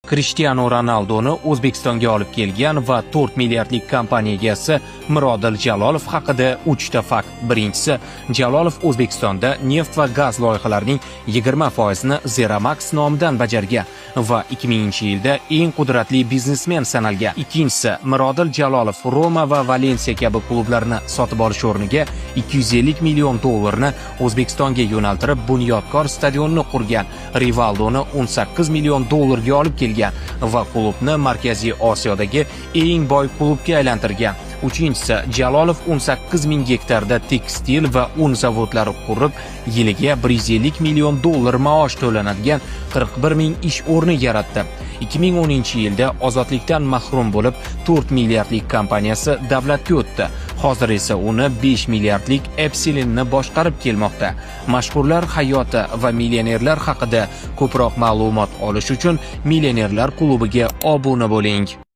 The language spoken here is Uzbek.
Krishtianu Ronaldoni O'zbekistonga olib kelgan va 4 milliardlik kompaniya egasi Mirodil Jalolov haqida 3 ta fakt. Birinchisi, Jalolov O'zbekistonda neft va gaz loyihalarining 20%ni Zeramax nomidan bajargan va 2000-yilda eng qudratli biznesmen sanalgan. Ikkinchisi, Mirodil Jalolov Roma va Valensiya kabi klublarni sotib olish o'rniga 250 million dollarni O'zbekistonga yo'naltirib, Bunyodkor stadionni qurgan. Rivaldoni 18 million dollarga olib kelgan va klubni Markaziy Osiyodagi eng boy klubga aylantirgan. Uchinchisi, Jalolov 18 ming gektarda tekstil va un zavodlari qurib, yiliga 150 million dollar maosh to'lanadigan 41 ming ish o'rni yaratdi. 2010-yilda ozodlikdan mahrum bo'lib, 4 milliardlik kompaniyasi davlatga o'tdi. Hozir esa uni 5 milliardlik Epsilon'ni boshqarib kelmoqda. Mashhurlar hayoti va millionerlar haqida ko'proq ma'lumot olish uchun Millionerlar klubiga obuna bo'ling.